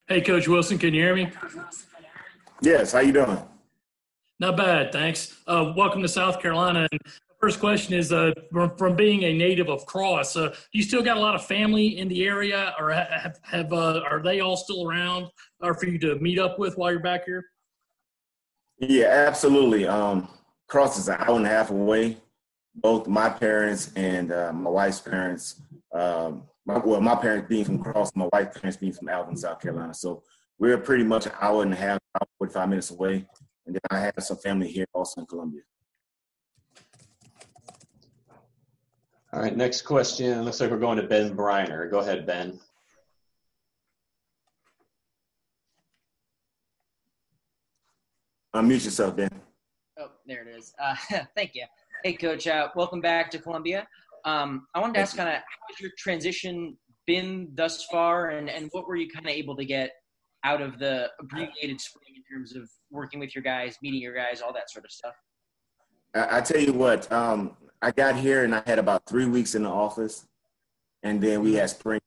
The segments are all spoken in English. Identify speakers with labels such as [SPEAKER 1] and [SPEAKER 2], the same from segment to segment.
[SPEAKER 1] Hey, Coach Wilson, can you hear me?
[SPEAKER 2] Yes, how you doing?
[SPEAKER 1] Not bad, thanks. Welcome to South Carolina. And the first question is, from being a native of Cross, do you still got a lot of family in the area, or are they all still around, or for you to meet up with while you're back here?
[SPEAKER 2] Yeah, absolutely. Cross is an hour and a half away. Both my parents and my wife's parents, my parents being from Cross, my wife's parents being from Alvin, South Carolina. So we're pretty much an hour and a half, 45 minutes away. And then I have some family here also in Columbia.
[SPEAKER 3] All right, next question. Looks like we're going to Ben Briner. Go ahead, Ben.
[SPEAKER 2] Unmute yourself, Ben.
[SPEAKER 4] Oh, there it is. Thank you. Hey, Coach. Welcome back to Columbia. I wanted to ask how has your transition been thus far, and what were you kind of able to get out of the abbreviated spring in terms of working with your guys, meeting your guys, all that sort of stuff?
[SPEAKER 2] I tell you what, I got here and I had about 3 weeks in the office, and then we had spring.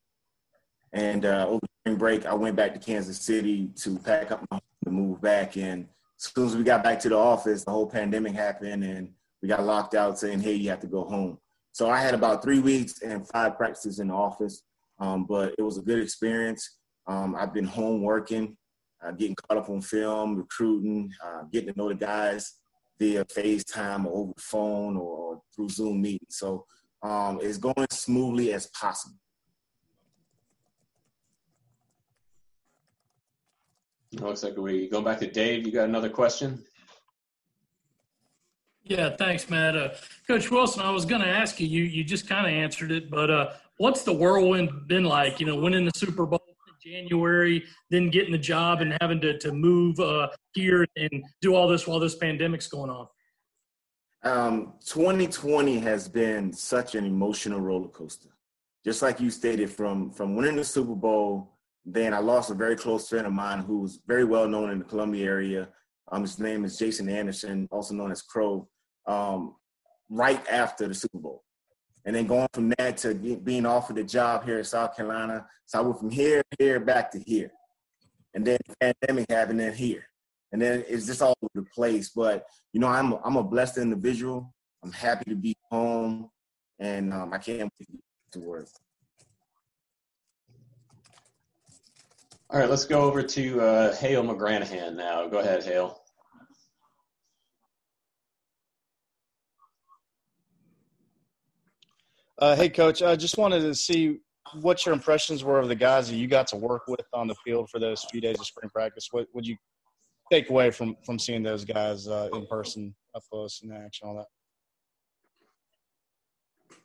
[SPEAKER 2] And over spring break, I went back to Kansas City to pack up my home and move back. And as soon as we got back to the office, the whole pandemic happened, and we got locked out saying, hey, you have to go home. So I had about 3 weeks and 5 practices in the office, but it was a good experience. I've been home working, getting caught up on film, recruiting, getting to know the guys via FaceTime or over the phone or through Zoom meetings. So it's going smoothly as possible.
[SPEAKER 3] Looks like we go back to Dave. You got another question?
[SPEAKER 1] Yeah, thanks, Matt. Coach Wilson, I was going to ask you, you just kind of answered it, but what's the whirlwind been like? You know, winning the Super Bowl in January, then getting the job and having to move here and do all this while this pandemic's going on.
[SPEAKER 2] 2020 has been such an emotional roller coaster. Just like you stated, from winning the Super Bowl, then I lost a very close friend of mine who was very well known in the Columbia area. His name is Jason Anderson, also known as Crow, right after the Super Bowl. And then going from that to being offered a job here in South Carolina. So I went from here, back to here. And then the pandemic happened, then here. And then it's just all over the place. But, you know, I'm a blessed individual. I'm happy to be home, and I can't wait to work.
[SPEAKER 3] All right, let's go over to Hale McGranahan now. Go ahead, Hale.
[SPEAKER 5] Hey, Coach, I just wanted to see what your impressions were of the guys that you got to work with on the field for those few days of spring practice. What would you take away from seeing those guys in person, up close, in action, all that?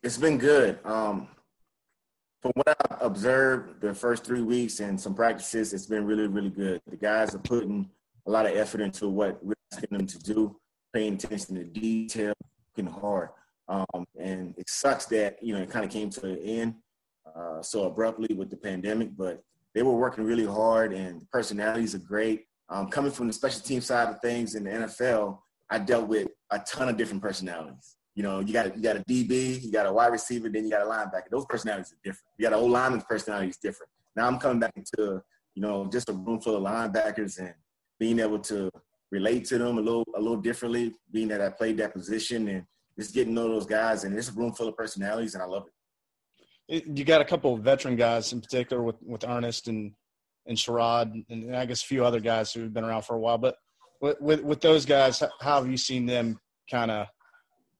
[SPEAKER 2] It's been good. From what I've observed the first 3 weeks and some practices, it's been really, really good. The guys are putting a lot of effort into what we're asking them to do, paying attention to detail, working hard. And it sucks that, you know, it kind of came to an end so abruptly with the pandemic, but they were working really hard, and the personalities are great. Coming from the special team side of things in the NFL, I dealt with a ton of different personalities. You know, you got a DB, you got a wide receiver, then you got a linebacker. Those personalities are different. You got an O-lineman's personality is different. Now I'm coming back into, you know, just a room full of linebackers and being able to relate to them a little differently, being that I played that position and just getting to know those guys. And it's a room full of personalities, and I love it.
[SPEAKER 5] You got a couple of veteran guys in particular with Ernest and Sherrod, and I guess a few other guys who have been around for a while. But with those guys, how have you seen them kind of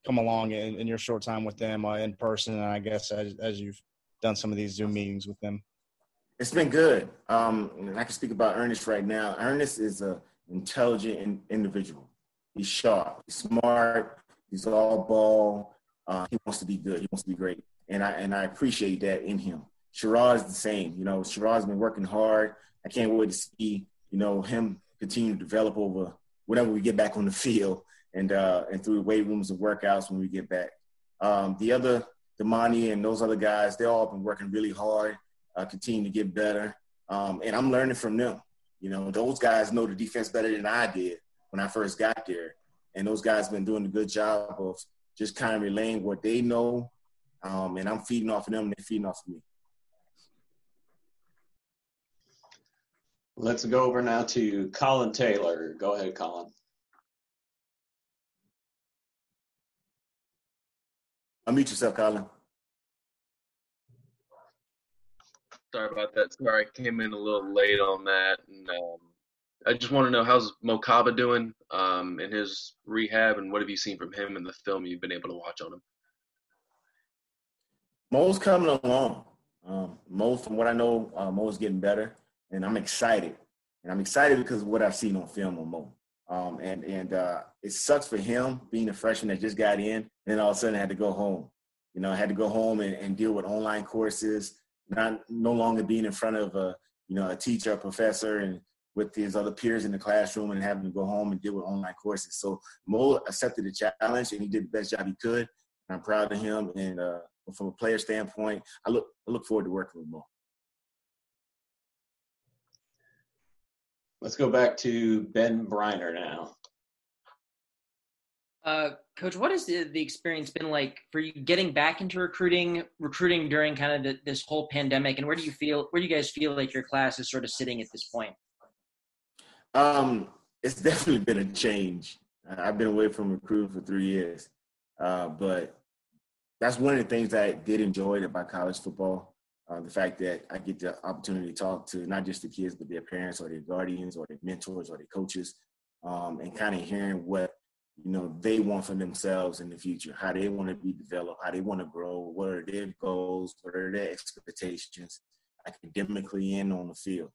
[SPEAKER 5] come along in your short time with them in person, and I guess as you've done some of these Zoom meetings with them?
[SPEAKER 2] It's been good. And I can speak about Ernest right now. Ernest is an intelligent individual. He's sharp. He's smart. He's all ball. He wants to be good. He wants to be great. And I appreciate that in him. Sherrod is the same. You know, Sherrod's been working hard. I can't wait to see, you know, him continue to develop over whenever we get back on the field and through the weight rooms and workouts when we get back. The other, Damani and those other guys, they all been working really hard, continue to get better. And I'm learning from them. You know, those guys know the defense better than I did when I first got there. And those guys been doing a good job of just kind of relaying what they know. And I'm feeding off of them, and they're feeding off of me.
[SPEAKER 3] Let's go over now to Colin Taylor. Go ahead, Colin.
[SPEAKER 2] Unmute yourself, Colin.
[SPEAKER 6] Sorry about that. Sorry, I came in a little late on that. And I just want to know, how's Mokaba doing in his rehab, and what have you seen from him in the film you've been able to watch on him?
[SPEAKER 2] Mo's coming along. Mo, from what I know, Mo's getting better, and I'm excited. And I'm excited because of what I've seen on film on Mo. And it sucks for him being a freshman that just got in, and then all of a sudden had to go home. You know, I had to go home and deal with online courses, no longer being in front of a teacher, a professor, and with his other peers in the classroom, and having to go home and deal with online courses. So Mo accepted the challenge, and he did the best job he could. And I'm proud of him. And from a player standpoint, I look forward to working with Mo.
[SPEAKER 3] Let's go back to Ben Briner now.
[SPEAKER 4] Coach, what has the experience been like for you getting back into recruiting during kind of this whole pandemic, and where do you guys feel like your class is sort of sitting at this point?
[SPEAKER 2] It's definitely been a change. I've been away from recruiting for 3 years, but that's one of the things that I did enjoy about college football. The fact that I get the opportunity to talk to not just the kids, but their parents or their guardians or their mentors or their coaches, and kind of hearing what they want for themselves in the future, how they want to be developed, how they want to grow, what are their goals, what are their expectations academically and on the field.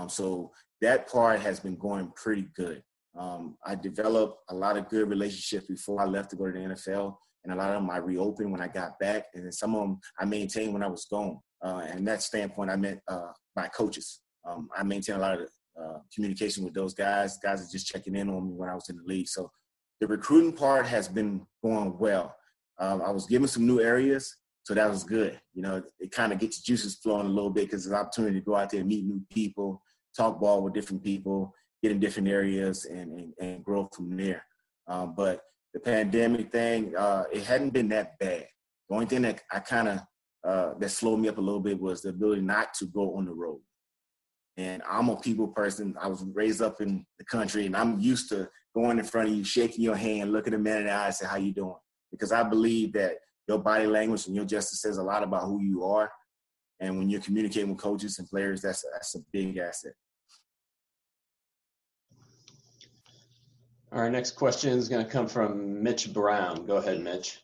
[SPEAKER 2] So that part has been going pretty good. I developed a lot of good relationships before I left to go to the NFL, and a lot of them I reopened when I got back, and then some of them I maintained when I was gone. And that standpoint, I meant my coaches. I maintained a lot of communication with those guys. Guys are just checking in on me when I was in the league. So the recruiting part has been going well. I was given some new areas, so that was good. It kind of gets juices flowing a little bit because it's an opportunity to go out there and meet new people, talk ball with different people, get in different areas, and grow from there. But the pandemic thing, it hadn't been that bad. The only thing that I kind of that slowed me up a little bit was the ability not to go on the road. And I'm a people person. I was raised up in the country, and I'm used to going in front of you, shaking your hand, looking a man in the eye and say, how you doing? Because I believe that your body language and your gesture says a lot about who you are. And when you're communicating with coaches and players, that's a big asset.
[SPEAKER 3] Our next question is going to come from Mitch Brown. Go ahead, Mitch.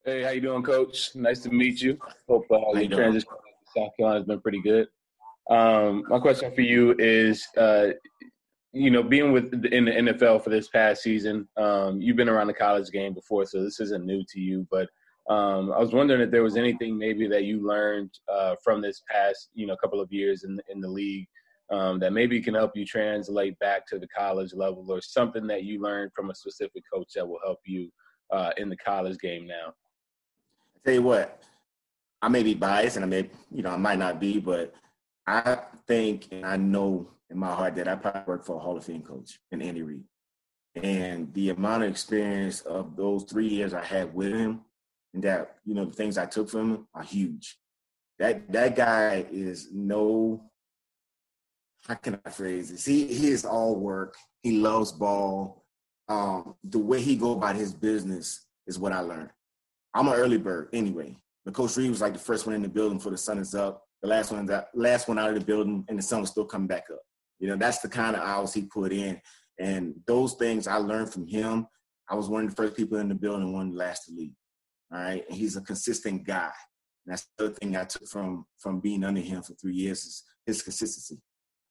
[SPEAKER 6] Hey, how you doing, Coach? Nice to meet you. Hope your transition to South Carolina has been pretty good. My question for you is, being in the NFL for this past season, you've been around the college game before, so this isn't new to you. But I was wondering if there was anything maybe that you learned from this past, couple of years in the league that maybe can help you translate back to the college level, or something that you learned from a specific coach that will help you in the college game now.
[SPEAKER 2] I tell you what, I may be biased, and I might not be, but I think and I know in my heart that I probably work for a Hall of Fame coach in Andy Reid. And the amount of experience of those 3 years I had with him, and that, the things I took from him are huge. That guy is how can I phrase this? He is all work. He loves ball. The way he go about his business is what I learned. I'm an early bird anyway. But Coach Reid was like the first one in the building before the sun is up. The last one out of the building, and the sun was still coming back up. That's the kind of hours he put in. And those things I learned from him. I was one of the first people in the building, one of the last to leave. All right. And he's a consistent guy. And that's the other thing I took from being under him for 3 years is his consistency.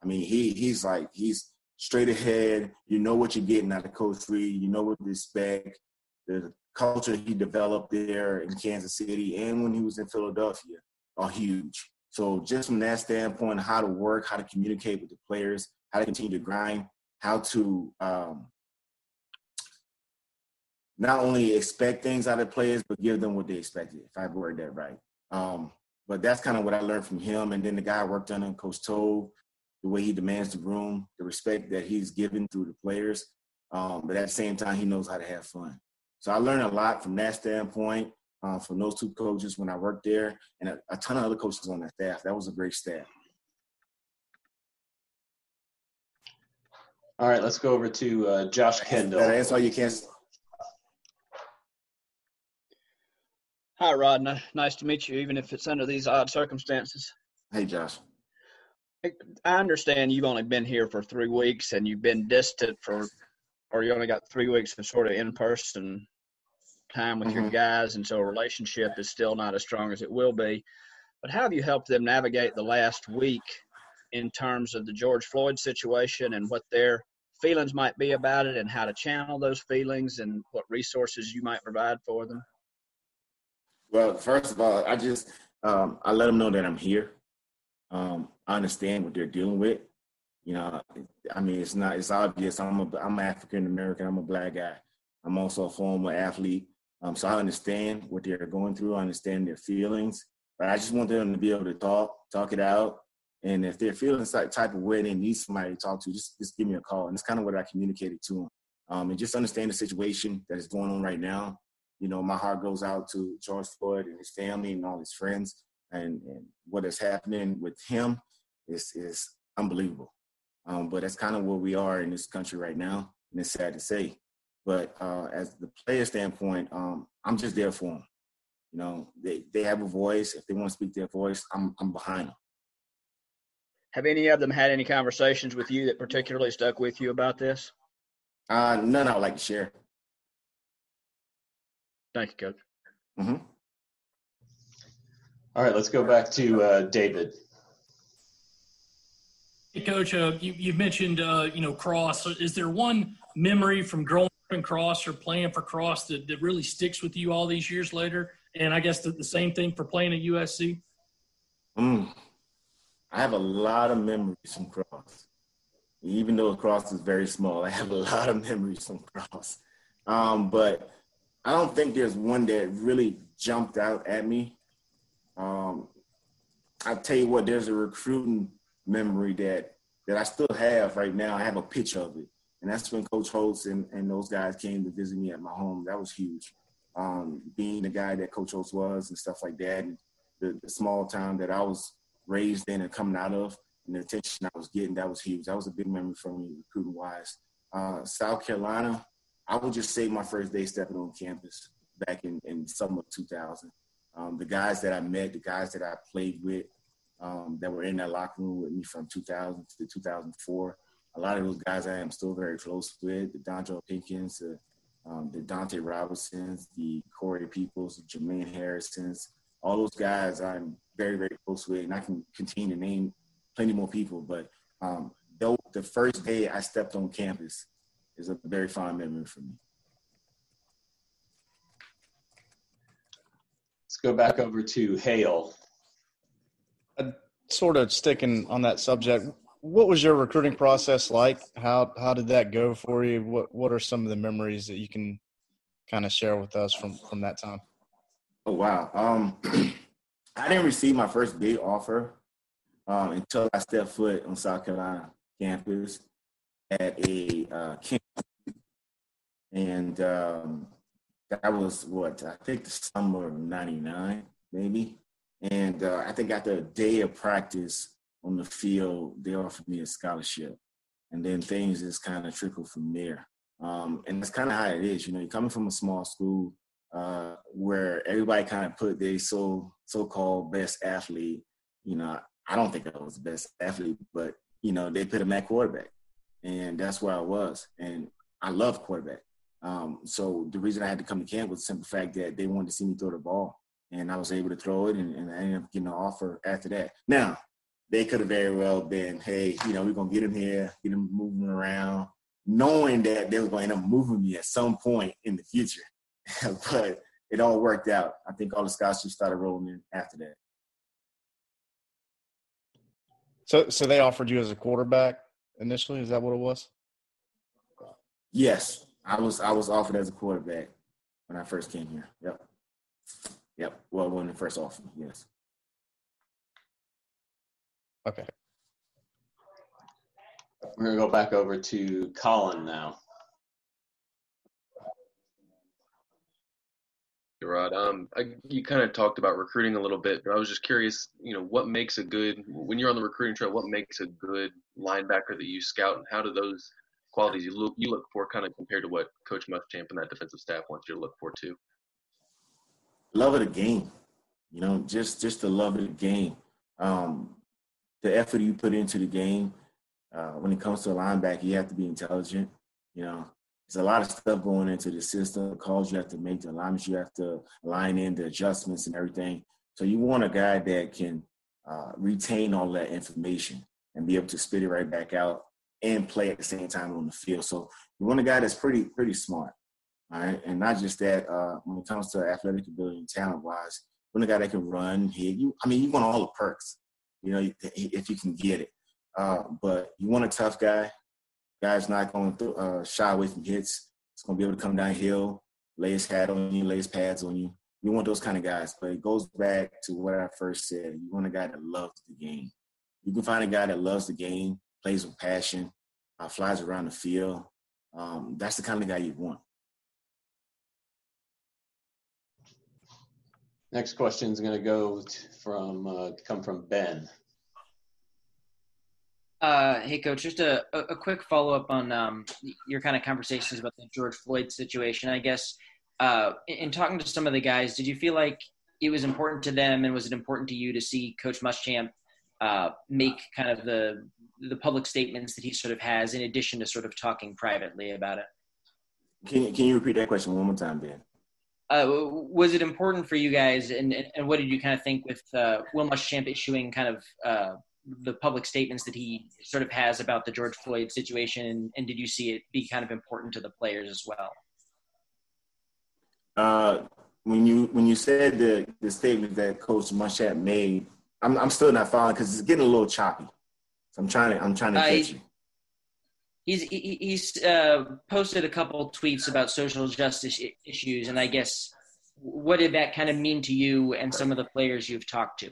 [SPEAKER 2] I mean, he's straight ahead. You know what you're getting out of Coach Reid. You know what to expect. The culture he developed there in Kansas City and when he was in Philadelphia are huge. So just from that standpoint, how to work, how to communicate with the players, how to continue to grind, how to not only expect things out of players, but give them what they expected, if I word that right. But that's kind of what I learned from him. And then the guy I worked under, Coach Tove, the way he demands the room, the respect that he's given through the players. But at the same time, he knows how to have fun. So I learned a lot from that standpoint, from those two coaches when I worked there, and a ton of other coaches on that staff. That was a great staff.
[SPEAKER 3] All right, let's go over to Josh Kendall.
[SPEAKER 2] That's all you can.
[SPEAKER 7] Hi, Rod. Nice to meet you, even if it's under these odd circumstances.
[SPEAKER 2] Hey, Josh.
[SPEAKER 7] I understand you've only been here for 3 weeks and you've been distant or you only got 3 weeks of sort of in-person time with your guys, and so a relationship is still not as strong as it will be. But how have you helped them navigate the last week in terms of the George Floyd situation and what their feelings might be about it and how to channel those feelings and what resources you might provide for them?
[SPEAKER 2] Well, first of all, I just I let them know that I'm here. I understand what they're dealing with. You know, I mean, it's obvious. I'm African American. I'm a black guy. I'm also a former athlete. So I understand what they're going through. I understand their feelings. But I just want them to be able to talk it out. And if they're feeling some type of way, they need somebody to talk to, just give me a call. And it's kind of what I communicated to them. And just understand the situation that is going on right now. You know, my heart goes out to George Floyd and his family and all his friends. And what is happening with him is unbelievable. But that's kind of where we are in this country right now. And it's sad to say. But as the player standpoint, I'm just there for them. You know, they have a voice. If they want to speak their voice, I'm behind them.
[SPEAKER 7] Have any of them had any conversations with you that particularly stuck with you about this?
[SPEAKER 2] None I would like to share.
[SPEAKER 7] Thank you, Coach.
[SPEAKER 2] Mm-hmm.
[SPEAKER 3] All right, let's go back to David.
[SPEAKER 1] Hey, Coach, you mentioned, Cross. Is there one memory from growing up in Cross or playing for Cross that really sticks with you all these years later? And I guess the same thing for playing at USC?
[SPEAKER 2] I have a lot of memories from Cross. Even though Cross is very small, I have a lot of memories from Cross. But I don't think there's one that really jumped out at me. I'll tell you what, there's a recruiting memory that I still have right now. I have a picture of it. And that's when Coach Holtz and those guys came to visit me at my home. That was huge. Being the guy that Coach Holtz was and stuff like that, and the small town that I was raised in and coming out of, and the attention I was getting, that was huge. That was a big memory for me, recruiting-wise. South Carolina, I would just say my first day stepping on campus back in summer of 2000. The guys that I met, the guys that I played with, that were in that locker room with me from 2000 to 2004, a lot of those guys I am still very close with, the Dontrell Pinkins, the Dante Robinsons, the Corey Peoples, the Jermaine Harrisons, all those guys I'm very, very close with, and I can continue to name plenty more people. But the first day I stepped on campus is a very fond memory for me.
[SPEAKER 3] Let's go back over to Hale.
[SPEAKER 5] Sort of sticking on that subject, what was your recruiting process like? How did that go for you? What are some of the memories that you can kind of share with us from that time?
[SPEAKER 2] Oh, wow. I didn't receive my first big offer until I stepped foot on South Carolina campus at a camp. And that was I think the summer of 99, maybe. And I think after a day of practice on the field, they offered me a scholarship. And then things just kind of trickled from there. And that's kind of how it is. You know, you're coming from a small school where everybody kind of put their so-called best athlete. You know, I don't think I was the best athlete, but, you know, they put him at quarterback. And that's where I was. And I love quarterback. So the reason I had to come to camp was the simple fact that they wanted to see me throw the ball. And I was able to throw it, and I ended up getting an offer after that. Now, they could have very well been, hey, you know, we're going to get him here, get him moving around, knowing that they were going to end up moving me at some point in the future. But it all worked out. I think all the scholarships started rolling in after that.
[SPEAKER 5] So they offered you as a quarterback initially? Is that what it was?
[SPEAKER 2] Yes, I was offered as a quarterback when I first came here. Yep. Well, when they first offered me, yes.
[SPEAKER 5] Okay.
[SPEAKER 3] We're going to go back over to Colin now.
[SPEAKER 8] Rod, you kind of talked about recruiting a little bit, but I was just curious, you know, what makes when you're on the recruiting trail, what makes a good linebacker that you scout, and how do those qualities you look for, kind of compared to what Coach Muschamp and that defensive staff wants you to look for too?
[SPEAKER 2] Love of the game, just the love of the game. The effort you put into the game. When it comes to a linebacker, you have to be intelligent. There's a lot of stuff going into the system, the calls you have to make, the alignments you have to line in, the adjustments and everything. So you want a guy that can retain all that information and be able to spit it right back out and play at the same time on the field. So you want a guy that's pretty smart, all right? And not just that, when it comes to athletic ability and talent-wise, you want a guy that can run, hit. You want all the perks, if you can get it. But you want a tough guy. Guy's not going to shy away from hits. It's going to be able to come downhill, lay his hat on you, lay his pads on you. You want those kind of guys. But it goes back to what I first said. You want a guy that loves the game. You can find a guy that loves the game, plays with passion, flies around the field. That's the kind of guy you want.
[SPEAKER 3] Next question is going to come from Ben.
[SPEAKER 4] Hey, Coach, just a quick follow-up on your kind of conversations about the George Floyd situation. I guess in talking to some of the guys, did you feel like it was important to them, and was it important to you to see Coach Muschamp make kind of the public statements that he sort of has, in addition to sort of talking privately about it?
[SPEAKER 2] Can you repeat that question one more time, Ben?
[SPEAKER 4] Was it important for you guys, and what did you kind of think with Will Muschamp issuing kind of the public statements that he sort of has about the George Floyd situation, and did you see it be kind of important to the players as well?
[SPEAKER 2] When you said the statement that Coach Muschamp made, I'm still not following because it's getting a little choppy. So I'm trying to get you.
[SPEAKER 4] He's posted a couple tweets about social justice issues, and I guess what did that kind of mean to you and some of the players you've talked to?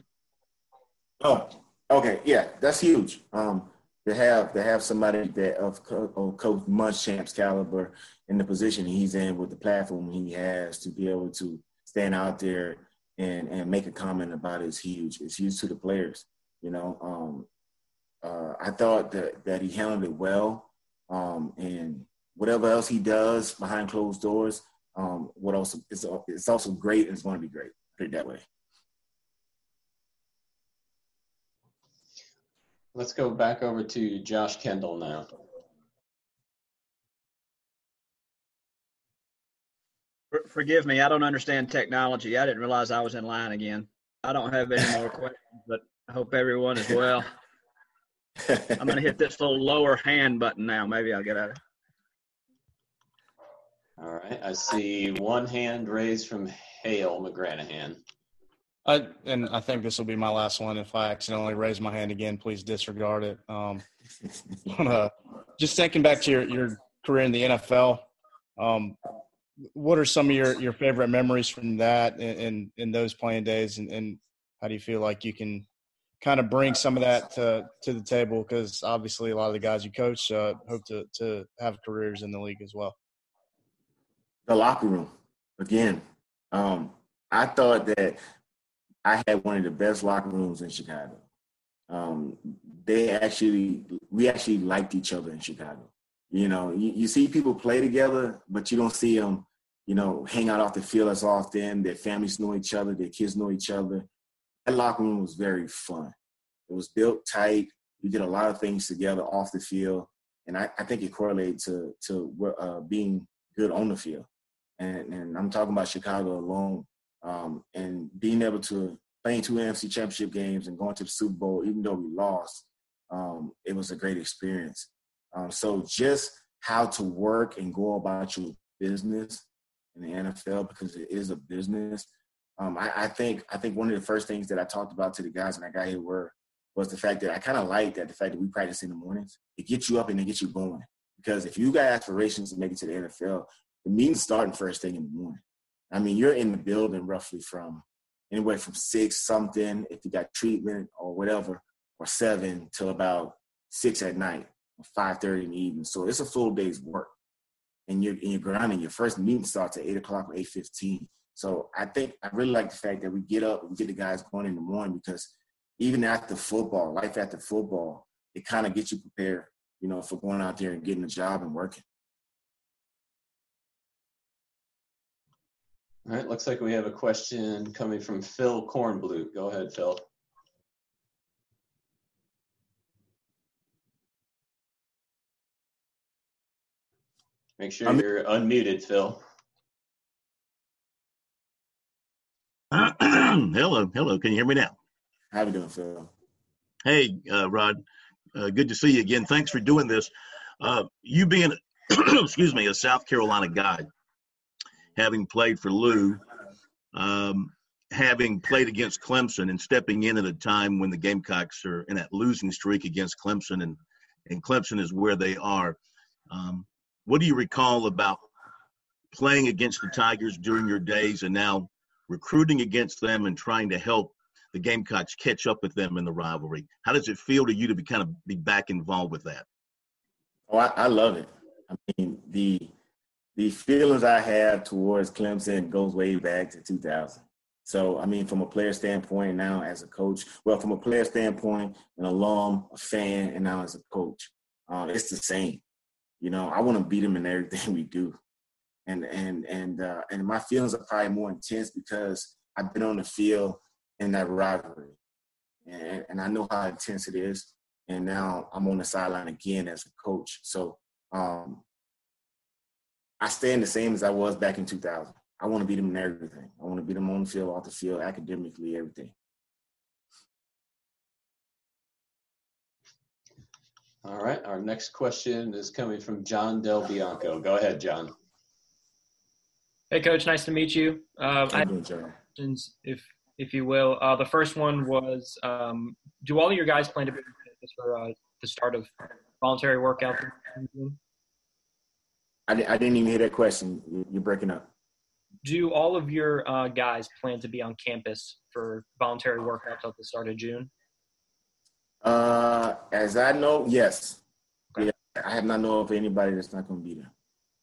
[SPEAKER 2] Oh, okay, yeah, that's huge. To have somebody that of Coach Muschamp's caliber in the position he's in with the platform he has to be able to stand out there and make a comment about it is huge. It's huge to the players. I thought that he handled it well. And whatever else he does behind closed doors, it's also great, and it's going to be great. Put it that way.
[SPEAKER 3] Let's go back over to Josh Kendall now.
[SPEAKER 7] Forgive me, I don't understand technology. I didn't realize I was in line again. I don't have any more questions, but I hope everyone is well. I'm going to hit this little lower hand button now. Maybe I'll get out of it.
[SPEAKER 3] All right. I see one hand raised from Hale McGranahan.
[SPEAKER 5] And I think this will be my last one. If I accidentally raise my hand again, please disregard it. Just thinking back to your career in the NFL, what are some of your favorite memories from that in those playing days, and how do you feel like you can kind of bring some of that to the table? Because obviously a lot of the guys you coach hope to have careers in the league as well.
[SPEAKER 2] The locker room, again. I thought that I had one of the best locker rooms in Chicago. We actually liked each other in Chicago. You see people play together, but you don't see them, hang out off the field as often. Their families know each other. Their kids know each other. That locker room was very fun. It was built tight. We did a lot of things together off the field, and I think it correlated to being good on the field. And I'm talking about Chicago alone, and being able to play in 2 NFC championship games and going to the Super Bowl, even though we lost, it was a great experience. So just how to work and go about your business in the NFL, because it is a business. I think one of the first things that I talked about to the guys when I got here was the fact that I kind of liked the fact that we practice in the mornings. It gets you up and it gets you going. Because if you got aspirations to make it to the NFL, the meeting's starting first thing in the morning. I mean, you're in the building roughly from anywhere from 6-something, if you got treatment or whatever, or 7 till about 6 at night, or 5:30 in the evening. So it's a full day's work. And you're grinding. Your first meeting starts at 8 o'clock or 8:15. So I really like the fact that we get up, we get the guys going in the morning, because even after football, life after football, it kind of gets you prepared for going out there and getting a job and working.
[SPEAKER 3] All right, looks like we have a question coming from Phil Kornblut. Go ahead, Phil. Make sure you're unmuted, Phil.
[SPEAKER 9] Hello. Can you hear me now?
[SPEAKER 2] How you doing, Phil?
[SPEAKER 9] Hey, Rod. Good to see you again. Thanks for doing this. You being, excuse me, a South Carolina guy, having played for Lou, having played against Clemson and stepping in at a time when the Gamecocks are in that losing streak against Clemson, and Clemson is where they are. What do you recall about playing against the Tigers during your days and now recruiting against them and trying to help the Gamecocks catch up with them in the rivalry? How does it feel to you to be back involved with that?
[SPEAKER 2] Oh, I love it. I mean, the feelings I have towards Clemson goes way back to 2000. So, I mean, from a player standpoint now as a coach, from a player standpoint, an alum, a fan, and now as a coach, it's the same. I want to beat them in everything we do. And my feelings are probably more intense because I've been on the field in that rivalry. And I know how intense it is. And now I'm on the sideline again as a coach. So I stand the same as I was back in 2000. I want to beat them in everything. I want to beat them on the field, off the field, academically, everything.
[SPEAKER 3] All right. Our next question is coming from John Del Bianco. Go ahead, John.
[SPEAKER 10] Hey, Coach. Nice to meet you. I have questions, if you will. The first one was, do all of your guys plan to be for the start of voluntary workout?
[SPEAKER 2] I didn't even hear that question. You're breaking up.
[SPEAKER 10] Do all of your guys plan to be on campus for voluntary workouts at the start of June?
[SPEAKER 2] As I know, yes.
[SPEAKER 10] Okay.
[SPEAKER 2] Yeah, I have not known of anybody that's not going to be there.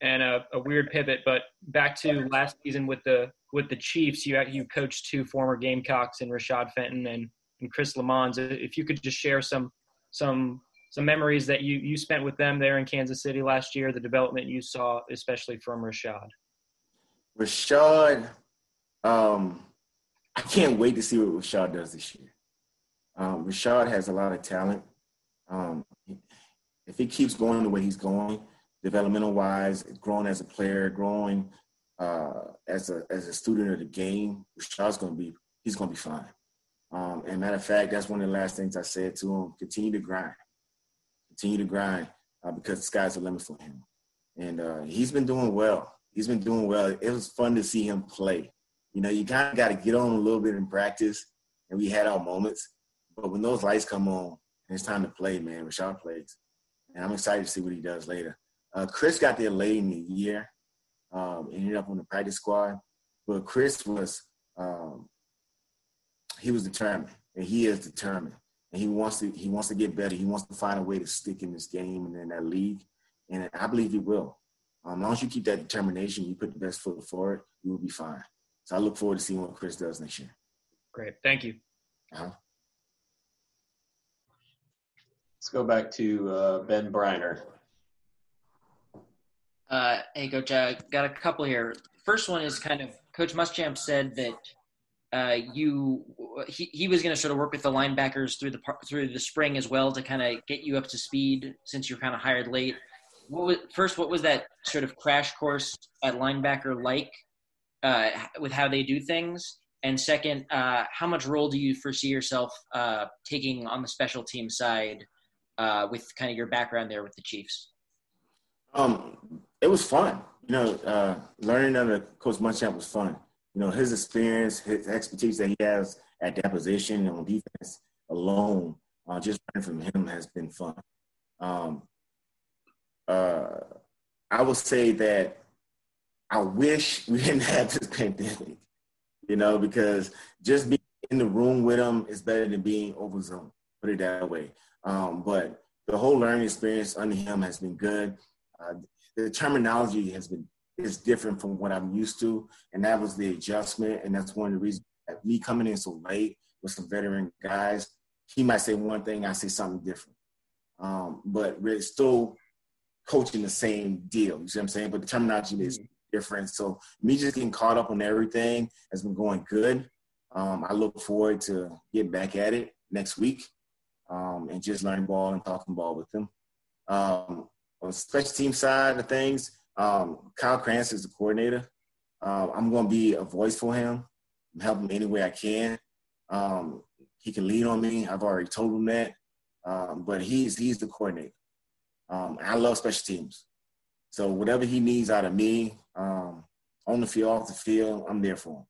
[SPEAKER 10] And a weird pivot, but back to last season with the Chiefs, you coached two former Gamecocks in Rashad Fenton and Chris Lamons. If you could just share some memories that you spent with them there in Kansas City last year, the development you saw, especially from Rashad.
[SPEAKER 2] Rashad, I can't wait to see what Rashad does this year. Rashad has a lot of talent. If he keeps going the way he's going, developmental-wise, growing as a player, growing as a student of the game, Rashad's he's going to be fine. And matter of fact, that's one of the last things I said to him: continue to grind, because the sky's the limit for him. And he's been doing well. It was fun to see him play. You kind of got to get on a little bit in practice, and we had our moments. But when those lights come on and it's time to play, man, Rashad plays. And I'm excited to see what he does later. Chris got there late in the year, ended up on the practice squad. But Chris was he was determined, and he is determined. And he wants to get better. He wants to find a way to stick in this game and in that league. And I believe he will. As long as you keep that determination, you put the best foot forward, you will be fine. So I look forward to seeing what Chris does next year.
[SPEAKER 10] Great. Thank you.
[SPEAKER 2] Uh-huh.
[SPEAKER 3] Let's go back to Ben Briner.
[SPEAKER 4] Hey, Coach, I got a couple here. First one is kind of Coach Muschamp said that he was going to sort of work with the linebackers through the spring as well to kind of get you up to speed since you're kind of hired late. What was that sort of crash course at linebacker like with how they do things? And second, how much role do you foresee yourself taking on the special team side with kind of your background there with the Chiefs?
[SPEAKER 2] It was fun. Learning under Coach Muschamp was fun. His experience, his expertise that he has at that position and on defense alone, just learning from him has been fun. I would say that I wish we didn't have this pandemic, because just being in the room with him is better than being over Zoom, put it that way. But the whole learning experience under him has been good. The terminology is different from what I'm used to, and that was the adjustment, and that's one of the reasons that me coming in so late with some veteran guys, he might say one thing, I say something different. but we're still coaching the same deal. You see what I'm saying? But the terminology is different. So me just getting caught up on everything has been going good. I look forward to getting back at it next week and just learning ball and talking ball with them. On the special team side of things, Kyle Krantz is the coordinator. I'm going to be a voice for him, help him any way I can. He can lean on me. I've already told him that. But he's the coordinator. I love special teams. So whatever he needs out of me, on the field, off the field, I'm there for him.